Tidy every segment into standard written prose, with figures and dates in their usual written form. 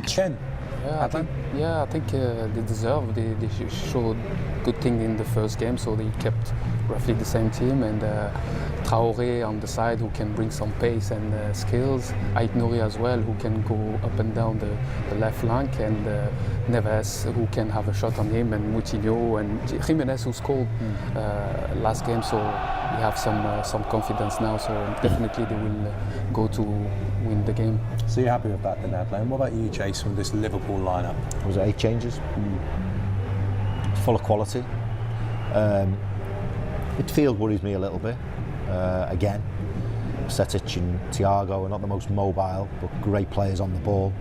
Chen. I think they deserve. They showed good thing in the first game, so they kept roughly the same team. And Traoré on the side, who can bring some pace and skills. Ait Nouri as well, who can go up and down the left flank, and Neves, who can have a shot on him, and Moutinho and Jimenez, who scored last game. So we have some confidence now. So definitely they will go to win the game. So you're happy with that then, Adelaide? What about you, Jason, with this Liverpool lineup? Was it 8 changes? Full of quality. Midfield worries me a little bit. Again, Setic and Thiago are not the most mobile, but great players on the ball.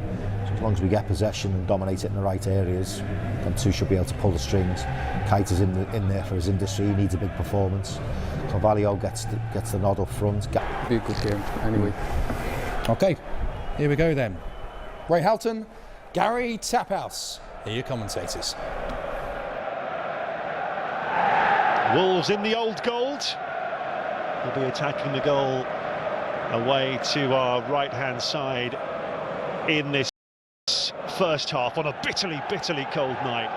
So as long as we get possession and dominate it in the right areas, them two should be able to pull the strings. Kite is in there for his industry. He needs a big performance. Carvalho gets the nod up front. Be a good game anyway. Okay, here we go then. Ray Houghton, Gary Taphouse. Here are your commentators. Wolves in the old gold. He'll be attacking the goal away to our right-hand side in this first half on a bitterly, bitterly cold night.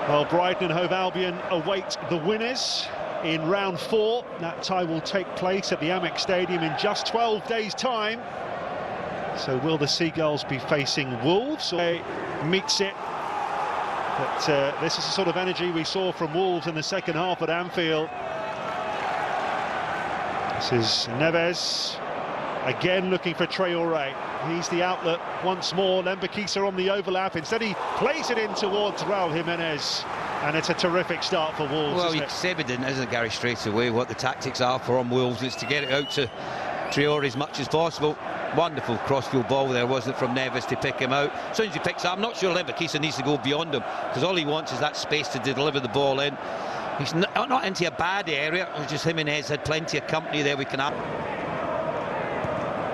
Well, Brighton and Hove Albion await the winners in round 4. That tie will take place at the Amex Stadium in just 12 days' time. So will the Seagulls be facing Wolves, or meets it? But this is the sort of energy we saw from Wolves in the second half at Anfield. This is Neves, again looking for Traoré. He's the outlet once more. Lembakisa on the overlap. Instead he plays it in towards Raul Jimenez. And it's a terrific start for Wolves. Well, it's evident, isn't it, Gary, straight away what the tactics are from Wolves. It's to get it out to Traoré as much as possible. Wonderful crossfield ball there, wasn't it, from Neves to pick him out. As soon as he picks up, I'm not sure Lembakisa needs to go beyond him, because all he wants is that space to deliver the ball in. He's not into a bad area. It's just Jimenez had plenty of company there. We can have.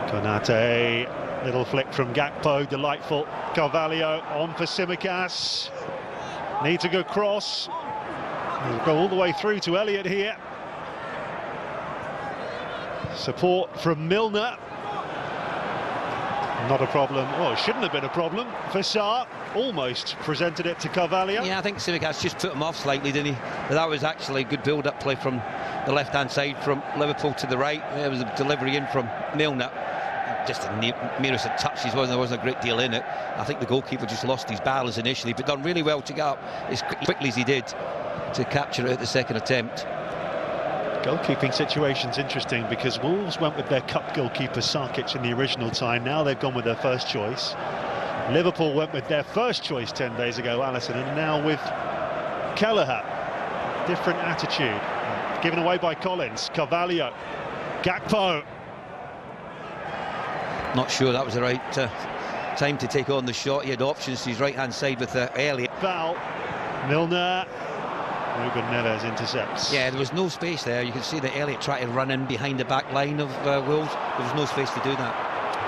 Konate, little flick from Gakpo, delightful. Carvalho on for Tsimikas. Needs a good cross. He'll go all the way through to Elliott here. Support from Milner. Not a problem. Well, it shouldn't have been a problem for Sarr. Almost presented it to Carvalho. Yeah, I think Tsimikas just put him off slightly, didn't he? But that was actually a good build-up play from the left-hand side, from Liverpool to the right. There was a delivery in from Milner. Just the merest of touches, there wasn't a great deal in it. I think the goalkeeper just lost his balance initially, but done really well to get up as quickly as he did to capture it at the second attempt. Goalkeeping situation's interesting, because Wolves went with their cup goalkeeper Sarkic in the original time. Now they've gone with their first choice. Liverpool went with their first choice 10 days ago, Alisson, and now with Kelleher. Different attitude. Given away by Collins. Carvalho. Gakpo. Not sure that was the right time to take on the shot. He had options to his right-hand side with Elliott. Foul. Milner. Ruben Neves intercepts. Yeah, there was no space there. You can see that Elliott tried to run in behind the back line of Wolves. There was no space to do that.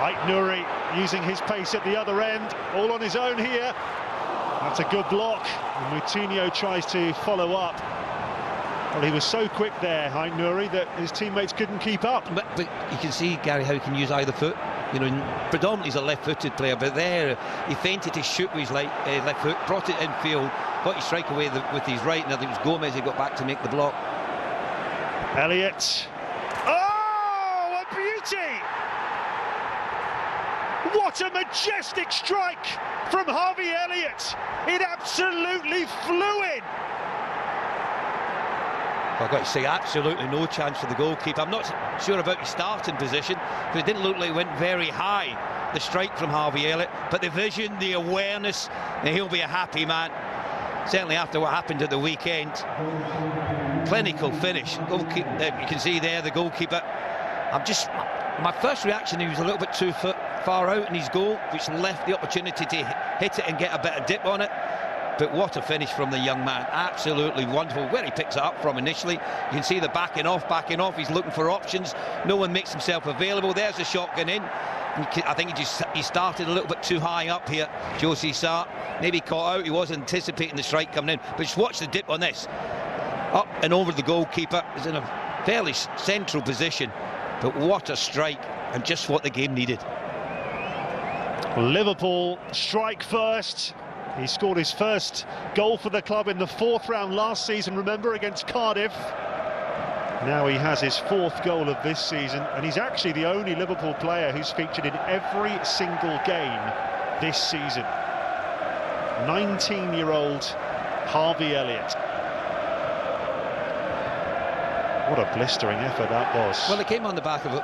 Ait Nouri using his pace at the other end, all on his own here. That's a good block, and Moutinho tries to follow up. Well, he was so quick there, Ait Nouri, that his teammates couldn't keep up. But you can see, Gary, how he can use either foot. You know, predominantly he's a left-footed player, but there he feinted to shoot with his left foot, brought it infield, got his strike away with his right, and I think it was Gomez who got back to make the block. Elliott. Oh, a beauty! What a majestic strike from Harvey Elliott! It absolutely flew in! I've got to say, absolutely no chance for the goalkeeper. I'm not sure about his starting position, because it didn't look like it went very high, the strike from Harvey Elliott, but the vision, the awareness, he'll be a happy man. Certainly after what happened at the weekend. Clinical finish. You can see there the goalkeeper. My first reaction, he was a little bit too far out in his goal, which left the opportunity to hit it and get a bit of dip on it. But what a finish from the young man. Absolutely wonderful. Where he picks it up from initially, you can see the backing off. He's looking for options. No one makes himself available. There's the shotgun in. I think he started a little bit too high up here, Josie Sarr. Maybe caught out. He wasn't anticipating the strike coming in. But just watch the dip on this. Up and over the goalkeeper. Is in a fairly central position. But what a strike, and just what the game needed. Liverpool strike first. He scored his first goal for the club in the 4th round last season, remember, against Cardiff. Now he has his 4th goal of this season, and he's actually the only Liverpool player who's featured in every single game this season. 19-year-old Harvey Elliott. What a blistering effort that was. Well, it came on the back of it,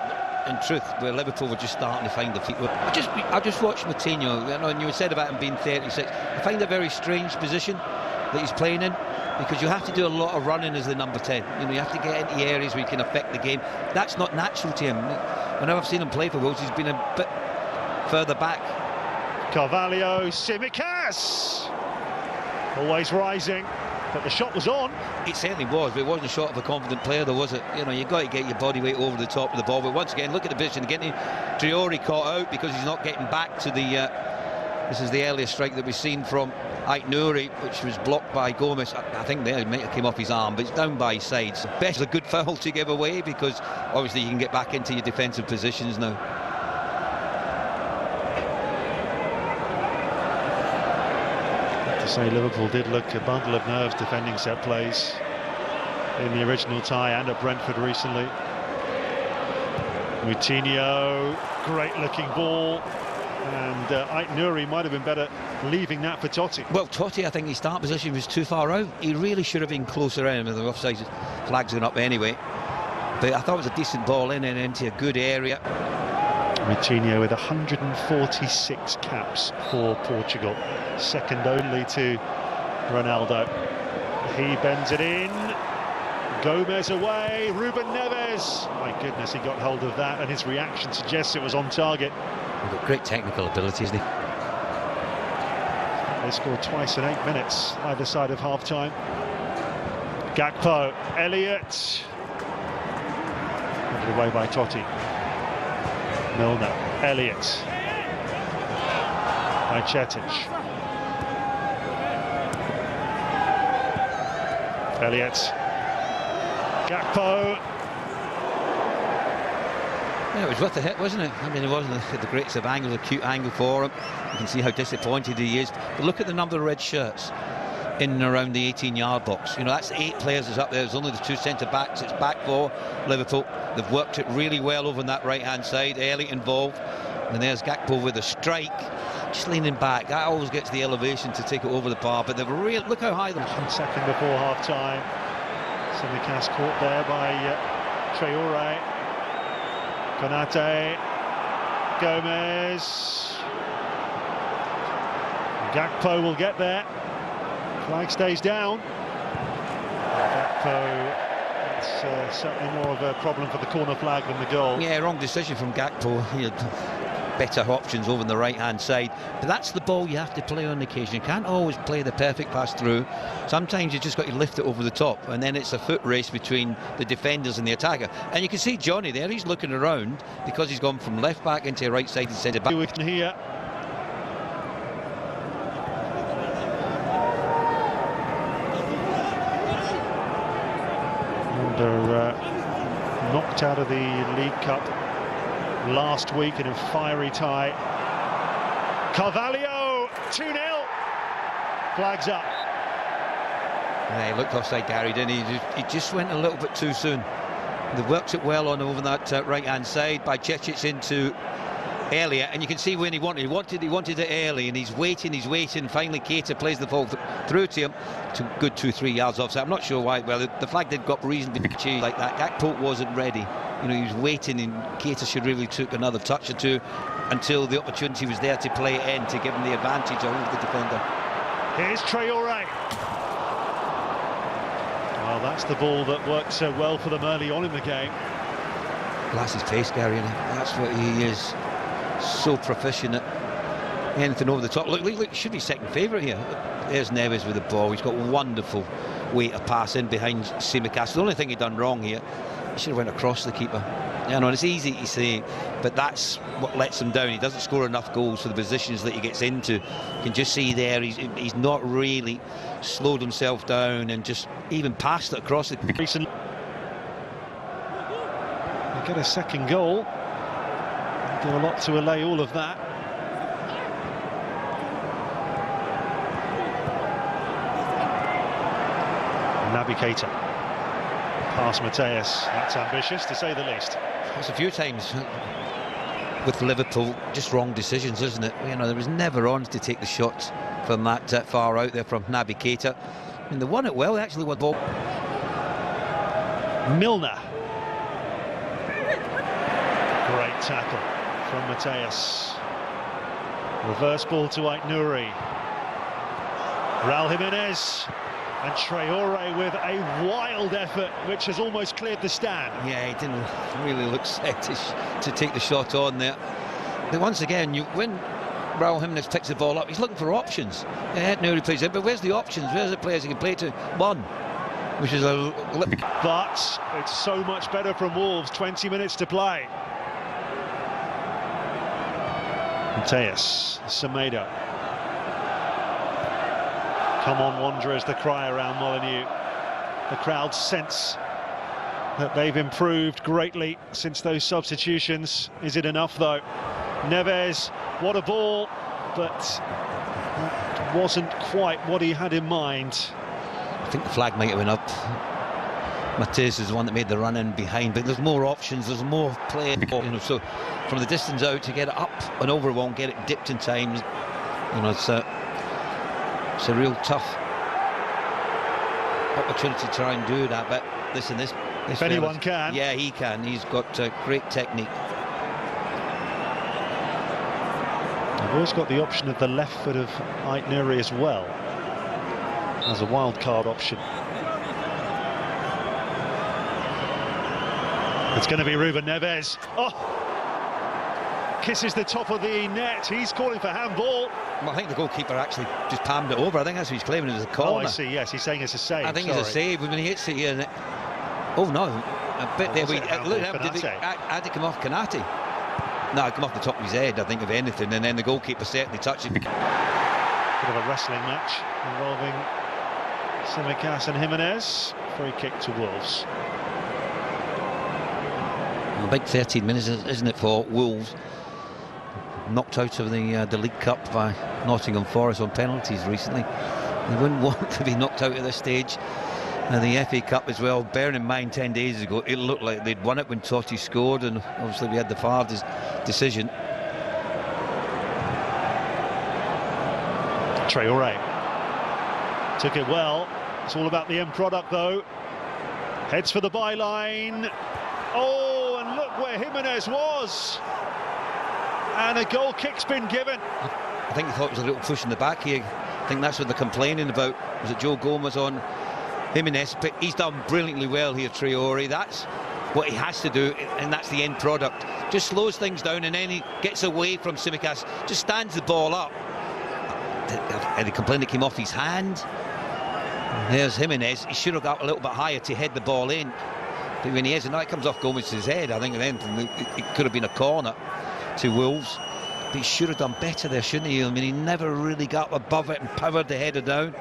in truth, where Liverpool were just starting to find the feet. I just watched Moutinho, you know, and you said about him being 36. I find a very strange position that he's playing in, because you have to do a lot of running as the number 10. You know, you have to get into areas where you can affect the game. That's not natural to him. Whenever I've seen him play for Wolves, he's been a bit further back. Carvalho, Tsimikas, always rising, but the shot was on. It certainly was, but it wasn't a shot of a confident player, though, was it? You know, you've got to get your body weight over the top of the ball. But once again, look at the position again. Traore caught out because he's not getting back to the. This is the earliest strike that we've seen from Aït-Nouri, which was blocked by Gomez. I think there it might have came off his arm, but it's down by his side. So best a good foul to give away, because obviously you can get back into your defensive positions now. To say Liverpool did look a bundle of nerves defending set plays in the original tie and at Brentford recently. Moutinho, great looking ball, and Aït-Nouri might have been better leaving that for Totti. Well, Totti, I think his start position was too far out. He really should have been closer in, with the offside flags going up anyway. But I thought it was a decent ball in and into a good area. Moutinho with 146 caps for Portugal, second only to Ronaldo. He bends it in, Gomez away, Ruben Neves. My goodness, he got hold of that, and his reaction suggests it was on target. He's got great technical ability, isn't he? They scored twice in 8 minutes, either side of half-time. Gakpo, Elliott. Put it away by Totti. Milner, Elliott, by Cetic. Elliott, Gakpo. Yeah, it was worth the hit, wasn't it? I mean, it wasn't the greatest of angles, a cute angle for him. You can see how disappointed he is. But look at the number of red shirts in and around the 18-yard box. You know, that's 8 players is up there. There's only the 2 centre-backs. It's back for Liverpool. They've worked it really well over on that right-hand side. Elliott involved. And there's Gakpo with a strike. Just leaning back. That always gets the elevation to take it over the bar. But they've really... Look how high they're... 1 second before half-time. Tsimikas caught there by Traore. Konate. Gomez. Gakpo will get there. Flag stays down. Gakpo, it's certainly more of a problem for the corner flag than the goal. Yeah, wrong decision from Gakpo. He had better options over on the right-hand side. But that's the ball you have to play on occasion. You can't always play the perfect pass through. Sometimes you just got to lift it over the top, and then it's a foot race between the defenders and the attacker. And you can see Johnny there, he's looking around because he's gone from left-back into right-sided centre-back. Here. Knocked out of the League Cup last week in a fiery tie. Carvalho, 2-0. Flags up. Yeah, he looked offside, Gary, didn't he? He just went a little bit too soon. They worked it well on over that right-hand side by Cetic into Elliott, and you can see when he wanted it early, and he's waiting. Finally Keita plays the ball through to him, to good 2-3 yards offside. I'm not sure why. Well, the flag did got reasonably changed like that. Gakpo wasn't ready. You know, he was waiting, and Keita should really took another touch or two until the opportunity was there to play it in to give him the advantage over the defender. Here's Traore. Well, that's the ball that worked so well for them early on in the game. Glass his pace, Gary, and that's what he is. So proficient at anything over the top. Look, should be second favourite here. There's Neves with the ball. He's got wonderful weight of pass in behind Tsimikas. The only thing he'd done wrong here, he should have went across the keeper. You know, it's easy to say, but that's what lets him down. He doesn't score enough goals for the positions that he gets into. You can just see there he's not really slowed himself down and just even passed it across the... They get a second goal. Do a lot to allay all of that. Naby Keita. Past Mateus. That's ambitious, to say the least. It's a few times with Liverpool, just wrong decisions, isn't it? You know, there was never on to take the shots from that far out there from Naby Keita. I mean, they won it well. They actually won the ball. Milner. Great tackle from Mateus. Reverse ball to Ait-Nouri. Raul Jimenez. And Traore with a wild effort, which has almost cleared the stand. Yeah, he didn't really look set to take the shot on there. But once again, when Raul Jimenez picks the ball up, he's looking for options. Yeah, Ait-Nouri plays it, but where's the options? Where's the players he can play to? One, which is a... But it's so much better from Wolves. 20 minutes to play. Mateus, Semedo. Come on, Wanderers, the cry around Molineux. The crowd sense that they've improved greatly since those substitutions. Is it enough, though? Neves, what a ball, but that wasn't quite what he had in mind. I think the flag might have been up. Mateus is the one that made the run in behind, but there's more options, there's more play, you know, so from the distance out to get it up and over one, get it dipped in time, you know, it's a real tough opportunity to try and do that, but listen, this if anyone can. Yeah, he can. He's got great technique. I've always got the option of the left foot of Ait-Nouri as well as a wild card option. It's going to be Ruben Neves. Oh! Kisses the top of the net. He's calling for handball. Well, I think the goalkeeper actually just palmed it over. I think that's what he's claiming, it was a corner. Oh, I see, yes, he's saying it's a save. I think it's a save when he hits it here. Oh no, a bit there. Look at him, had to come off Kanate. No, it come off the top of his head, I think, of anything, and then the goalkeeper certainly touched it. Bit of a wrestling match involving Tsimikas and Jimenez. Free kick to Wolves. A big 13 minutes, isn't it, for Wolves? Knocked out of the League Cup by Nottingham Forest on penalties recently. They wouldn't want to be knocked out at this stage. The FA Cup as well, bearing in mind 10 days ago it looked like they'd won it when Totti scored, and obviously we had the VAR decision. Traore took it well. It's all about the end product, though. Heads for the byline. Oh, and look where Jimenez was. And a goal kick's been given. I think he thought it was a little push in the back here. I think that's what they're complaining about. Was it Joe Gomez on Jimenez? But he's done brilliantly well here, Traore. That's what he has to do, and that's the end product. Just slows things down, and then he gets away from Tsimikas, just stands the ball up. And the complaint that came off his hand. There's Jimenez. He should have got a little bit higher to head the ball in. But when he is, and now it comes off Gomez's head, I think at the end it could have been a corner to Wolves. But he should have done better there, shouldn't he? I mean, he never really got above it and powered the header down.